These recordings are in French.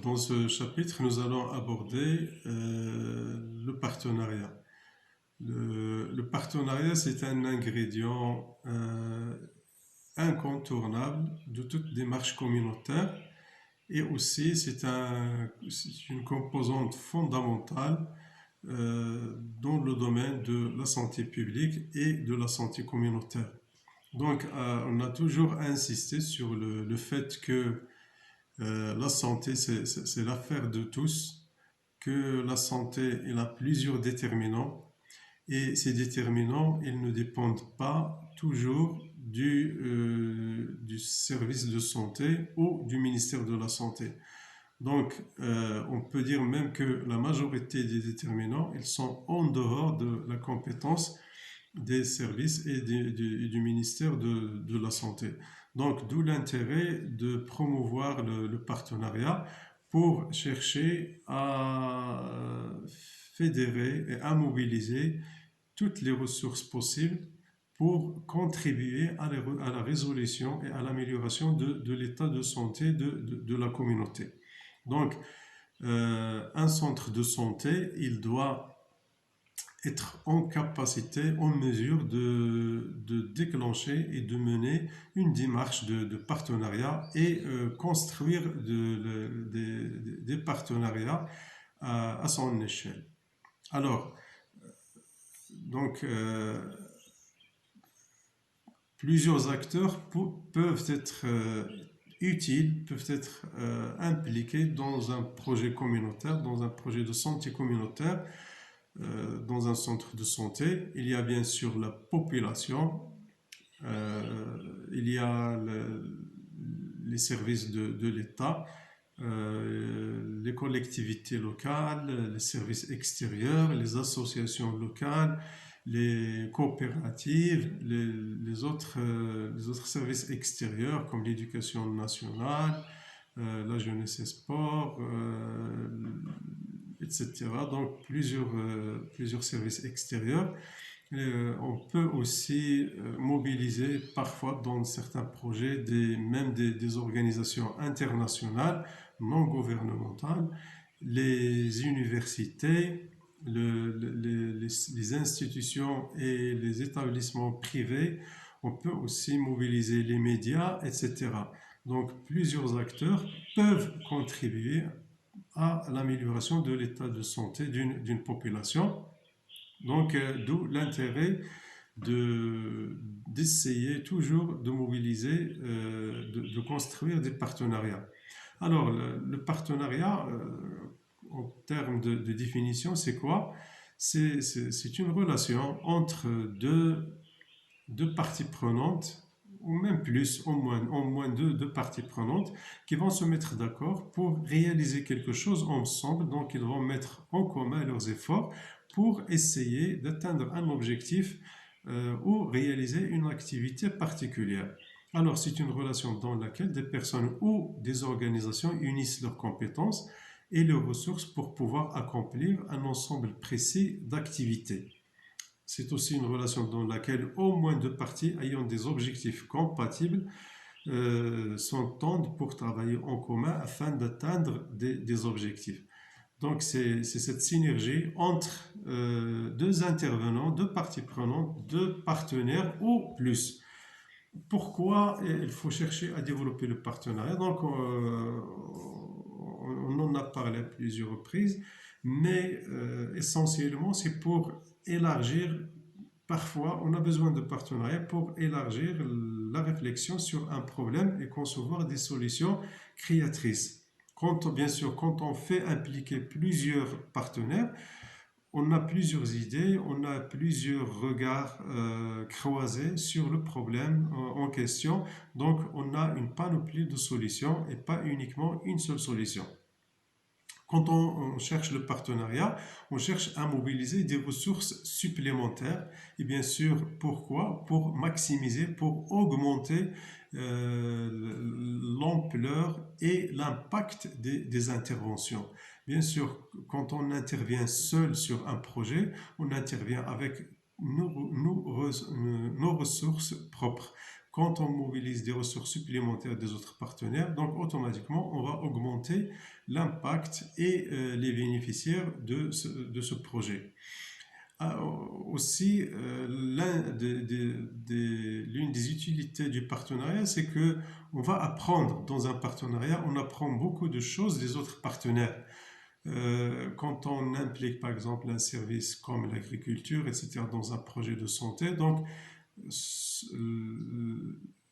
Dans ce chapitre, nous allons aborder le partenariat. Le partenariat, c'est un ingrédient incontournable de toute démarche communautaire et aussi c'est une composante fondamentale dans le domaine de la santé publique et de la santé communautaire. Donc, on a toujours insisté sur le fait que la santé, c'est l'affaire de tous, que la santé, elle a plusieurs déterminants, et ces déterminants, ils ne dépendent pas toujours du service de santé ou du ministère de la Santé. Donc, on peut dire même que la majorité des déterminants, ils sont en dehors de la compétence des services et du ministère de la Santé. Donc, d'où l'intérêt de promouvoir le partenariat pour chercher à fédérer et à mobiliser toutes les ressources possibles pour contribuer à la résolution et à l'amélioration de l'état de santé de la communauté. Donc, un centre de santé, il doit être en capacité, en mesure de déclencher et de mener une démarche de partenariat et construire des partenariats à son échelle. Alors, donc, plusieurs acteurs peuvent être utiles, peuvent être impliqués dans un projet communautaire, dans un projet de santé communautaire, dans un centre de santé. Il y a bien sûr la population, il y a les services de l'État, les collectivités locales, les services extérieurs, les associations locales, les coopératives, les autres services extérieurs comme l'éducation nationale, la jeunesse et sport, etc. Donc plusieurs services extérieurs. On peut aussi mobiliser parfois dans certains projets même des organisations internationales non gouvernementales, les universités, les institutions et les établissements privés. On peut aussi mobiliser les médias, etc. Donc plusieurs acteurs peuvent contribuer à l'amélioration de l'état de santé d'une population. Donc, d'où l'intérêt d'essayer toujours de mobiliser, de construire des partenariats. Alors, le partenariat, en termes de définition, c'est quoi? C'est une relation entre deux parties prenantes, ou même plus, au moins deux parties prenantes, qui vont se mettre d'accord pour réaliser quelque chose ensemble. Donc, ils vont mettre en commun leurs efforts pour essayer d'atteindre un objectif ou réaliser une activité particulière. Alors, c'est une relation dans laquelle des personnes ou des organisations unissent leurs compétences et leurs ressources pour pouvoir accomplir un ensemble précis d'activités. C'est aussi une relation dans laquelle au moins deux parties ayant des objectifs compatibles s'entendent pour travailler en commun afin d'atteindre des objectifs. Donc c'est cette synergie entre deux intervenants, deux parties prenantes, deux partenaires ou plus. Pourquoi il faut chercher à développer le partenariat? Donc on en a parlé à plusieurs reprises, mais essentiellement c'est pour élargir. Parfois, on a besoin de partenariats pour élargir la réflexion sur un problème et concevoir des solutions créatrices. Bien sûr, quand on fait impliquer plusieurs partenaires, on a plusieurs idées, on a plusieurs regards croisés sur le problème en question. Donc, on a une panoplie de solutions et pas uniquement une seule solution. Quand on cherche le partenariat, on cherche à mobiliser des ressources supplémentaires. Et bien sûr, pourquoi? Pour maximiser, pour augmenter l'ampleur et l'impact des interventions. Bien sûr, quand on intervient seul sur un projet, on intervient avec nos ressources propres. quand on mobilise des ressources supplémentaires des autres partenaires, donc automatiquement, on va augmenter l'impact et les bénéficiaires de ce projet. Aussi, l'une des utilités du partenariat, c'est que on va apprendre dans un partenariat, on apprend beaucoup de choses des autres partenaires. Quand on implique par exemple un service comme l'agriculture, etc., dans un projet de santé, donc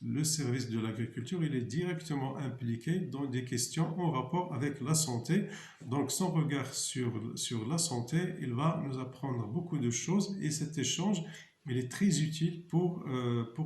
le service de l'agriculture, il est directement impliqué dans des questions en rapport avec la santé. Donc, son regard sur la santé, il va nous apprendre beaucoup de choses et cet échange, il est très utile pour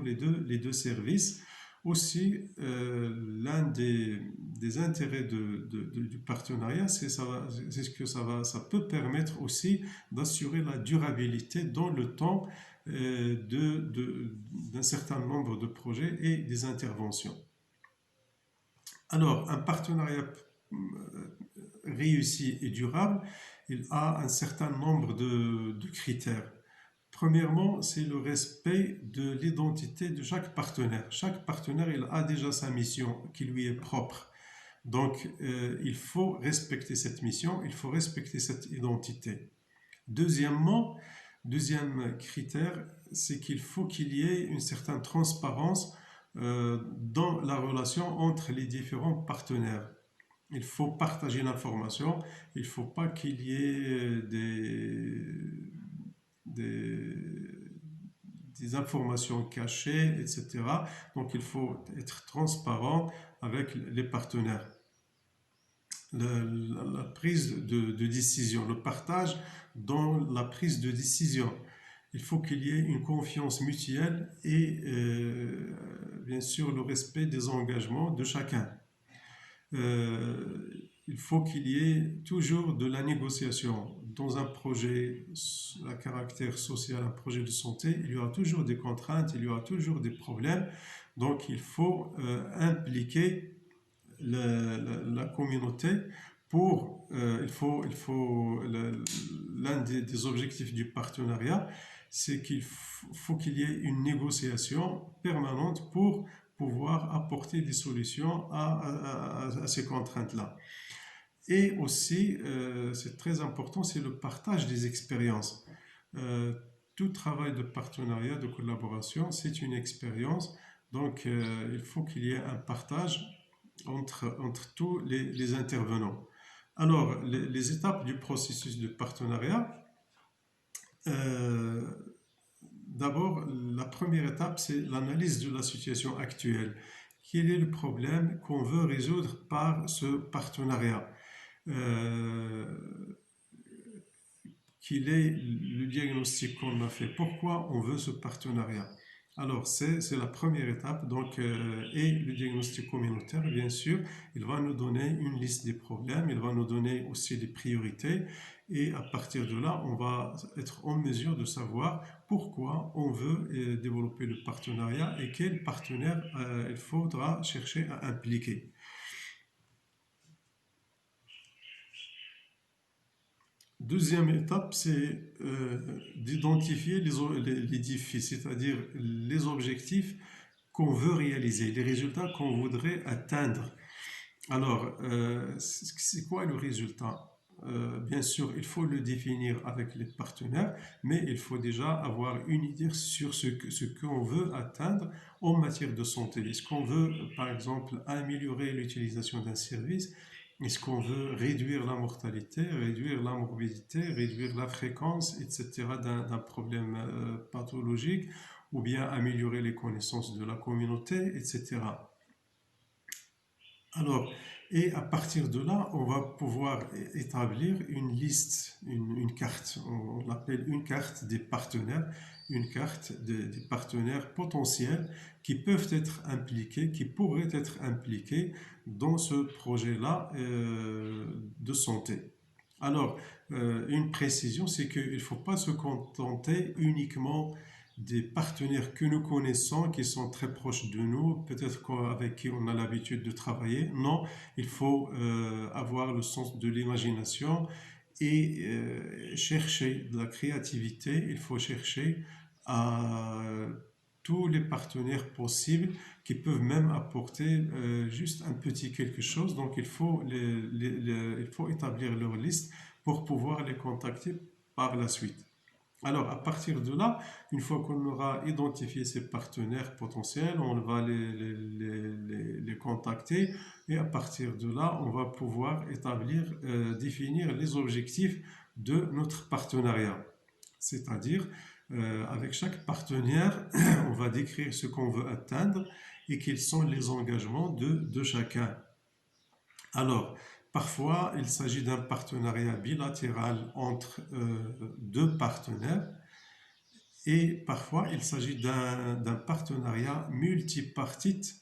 les deux services. Aussi, l'un des intérêts du partenariat, c'est que ça peut permettre aussi d'assurer la durabilité dans le temps d'un certain nombre de projets et des interventions. Alors, un partenariat réussi et durable, il a un certain nombre de critères. Premièrement, c'est le respect de l'identité de chaque partenaire. Chaque partenaire, il a déjà sa mission qui lui est propre. Donc, il faut respecter cette mission, il faut respecter cette identité. Deuxième critère, c'est qu'il faut qu'il y ait une certaine transparence dans la relation entre les différents partenaires. Il faut partager l'information, il ne faut pas qu'il y ait des informations cachées, etc. Donc il faut être transparent avec les partenaires. La prise de décision, le partage dans la prise de décision. Il faut qu'il y ait une confiance mutuelle et bien sûr le respect des engagements de chacun. Il faut qu'il y ait toujours de la négociation. Dans un projet à caractère social, un projet de santé, il y aura toujours des contraintes, il y aura toujours des problèmes. Donc il faut impliquer la communauté l'un des objectifs du partenariat, c'est qu'il faut qu'il y ait une négociation permanente pour pouvoir apporter des solutions à ces contraintes-là. Et aussi, c'est très important, c'est le partage des expériences. Tout travail de partenariat, de collaboration, c'est une expérience. Donc, il faut qu'il y ait un partage entre tous les intervenants. Alors, les étapes du processus de partenariat, d'abord, la première étape, c'est l'analyse de la situation actuelle. Quel est le problème qu'on veut résoudre par ce partenariat? Quel est le diagnostic qu'on a fait? Pourquoi on veut ce partenariat? Alors, c'est la première étape. Donc, et le diagnostic communautaire, bien sûr, il va nous donner une liste des problèmes, il va nous donner aussi des priorités. Et à partir de là, on va être en mesure de savoir pourquoi on veut développer le partenariat et quel partenaire il faudra chercher à impliquer. Deuxième étape, c'est d'identifier les défis, c'est-à-dire les objectifs qu'on veut réaliser, les résultats qu'on voudrait atteindre. Alors, c'est quoi le résultat? Bien sûr, il faut le définir avec les partenaires, mais il faut déjà avoir une idée sur ce qu'on veut atteindre en matière de santé. Est-ce qu'on veut, par exemple, améliorer l'utilisation d'un service? Est-ce qu'on veut réduire la mortalité, réduire la morbidité, réduire la fréquence, etc. d'un problème pathologique, ou bien améliorer les connaissances de la communauté, etc. Alors, et à partir de là, on va pouvoir établir une liste, une carte, on l'appelle une carte des partenaires, une carte des partenaires potentiels qui peuvent être impliqués, qui pourraient être impliqués dans ce projet-là de santé. Alors, une précision, c'est qu'il ne faut pas se contenter uniquement des partenaires que nous connaissons, qui sont très proches de nous, peut-être avec qui on a l'habitude de travailler. Non, il faut avoir le sens de l'imagination et chercher de la créativité. Il faut chercher à tous les partenaires possibles qui peuvent même apporter juste un petit quelque chose. Donc, il faut établir leur liste pour pouvoir les contacter par la suite. Alors, à partir de là, une fois qu'on aura identifié ces partenaires potentiels, on va les contacter et à partir de là, on va pouvoir définir les objectifs de notre partenariat. C'est-à-dire, avec chaque partenaire, on va décrire ce qu'on veut atteindre et quels sont les engagements de chacun. Alors, parfois, il s'agit d'un partenariat bilatéral entre deux partenaires et parfois, il s'agit d'un partenariat multipartite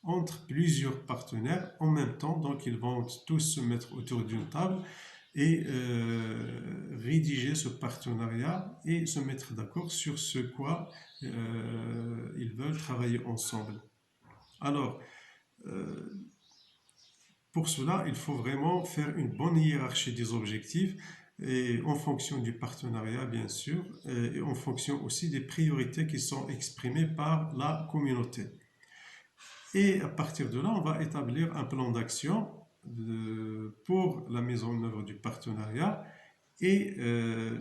entre plusieurs partenaires en même temps. Donc, ils vont tous se mettre autour d'une table et rédiger ce partenariat et se mettre d'accord sur ce quoi ils veulent travailler ensemble. Alors, euh, pour cela, il faut vraiment faire une bonne hiérarchie des objectifs et en fonction du partenariat, bien sûr, et en fonction aussi des priorités qui sont exprimées par la communauté. Et à partir de là, on va établir un plan d'action pour la mise en œuvre du partenariat et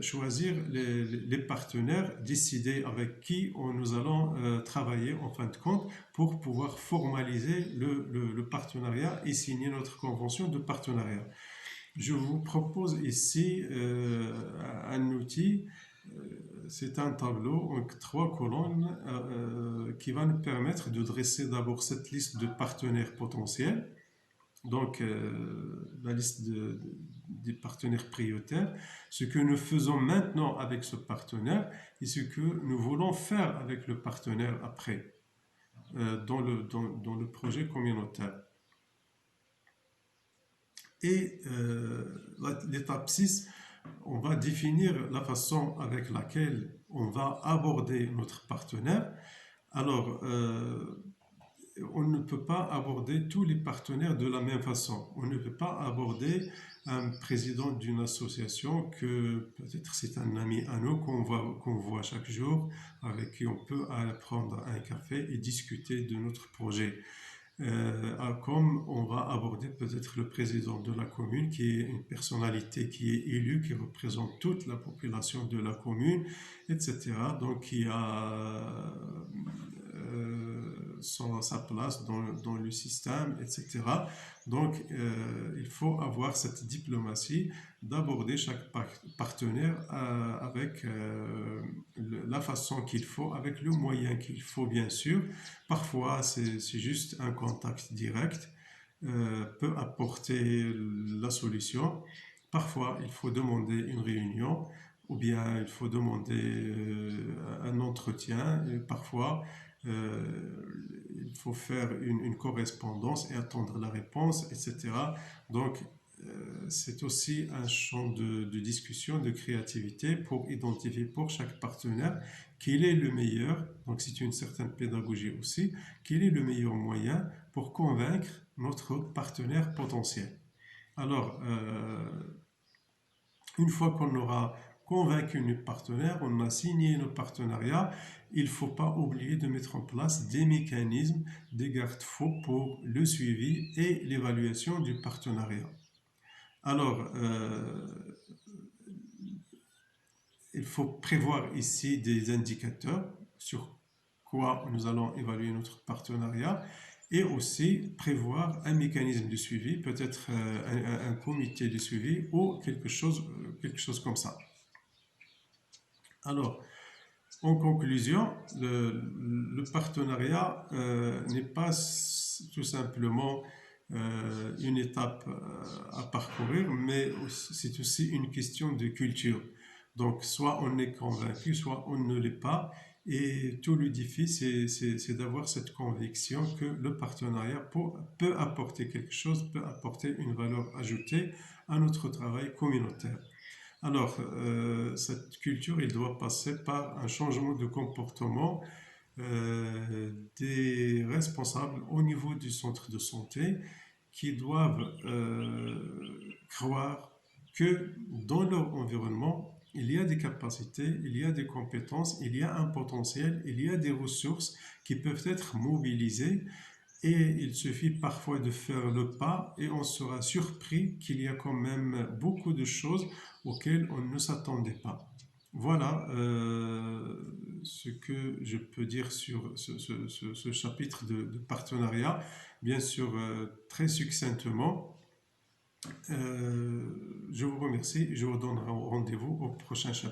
choisir les partenaires, décider avec qui nous allons travailler en fin de compte pour pouvoir formaliser le partenariat et signer notre convention de partenariat. Je vous propose ici un outil, c'est un tableau en 3 colonnes qui va nous permettre de dresser d'abord cette liste de partenaires potentiels, donc la liste des partenaires prioritaires, ce que nous faisons maintenant avec ce partenaire et ce que nous voulons faire avec le partenaire après dans le projet communautaire. Et l'étape 6, on va définir la façon avec laquelle on va aborder notre partenaire. Alors, on ne peut pas aborder tous les partenaires de la même façon. On ne peut pas aborder un président d'une association que peut-être c'est un ami à nous qu'on voit chaque jour, avec qui on peut aller prendre un café et discuter de notre projet. Comme on va aborder peut-être le président de la commune, qui est une personnalité qui est élue, qui représente toute la population de la commune, etc. Donc, qui a sa place dans le système, etc. Donc, il faut avoir cette diplomatie d'aborder chaque partenaire avec la façon qu'il faut, avec le moyen qu'il faut, bien sûr. Parfois, c'est juste un contact direct peut apporter la solution. Parfois, il faut demander une réunion ou bien il faut demander un entretien. Et parfois, il faut faire une correspondance et attendre la réponse, etc. Donc, c'est aussi un champ de discussion, de créativité pour identifier pour chaque partenaire quel est le meilleur, donc c'est une certaine pédagogie aussi, quel est le meilleur moyen pour convaincre notre partenaire potentiel. Alors, une fois qu'on aura convaincu nos partenaires, on a signé nos partenariats, il ne faut pas oublier de mettre en place des mécanismes, des garde-fous pour le suivi et l'évaluation du partenariat. Alors, il faut prévoir ici des indicateurs sur quoi nous allons évaluer notre partenariat et aussi prévoir un mécanisme de suivi, peut-être un comité de suivi ou quelque chose comme ça. Alors, en conclusion, le partenariat n'est pas tout simplement une étape à parcourir, mais c'est aussi une question de culture. Donc, soit on est convaincu, soit on ne l'est pas. Et tout le défi, c'est d'avoir cette conviction que le partenariat peut apporter quelque chose, peut apporter une valeur ajoutée à notre travail communautaire. Alors, cette culture, il doit passer par un changement de comportement des responsables au niveau du centre de santé qui doivent croire que dans leur environnement, il y a des capacités, il y a des compétences, il y a un potentiel, il y a des ressources qui peuvent être mobilisées et il suffit parfois de faire le pas et on sera surpris qu'il y a quand même beaucoup de choses auxquelles on ne s'attendait pas. Voilà ce que je peux dire sur ce chapitre de partenariat, bien sûr très succinctement. Je vous remercie et je vous donne rendez-vous au prochain chapitre.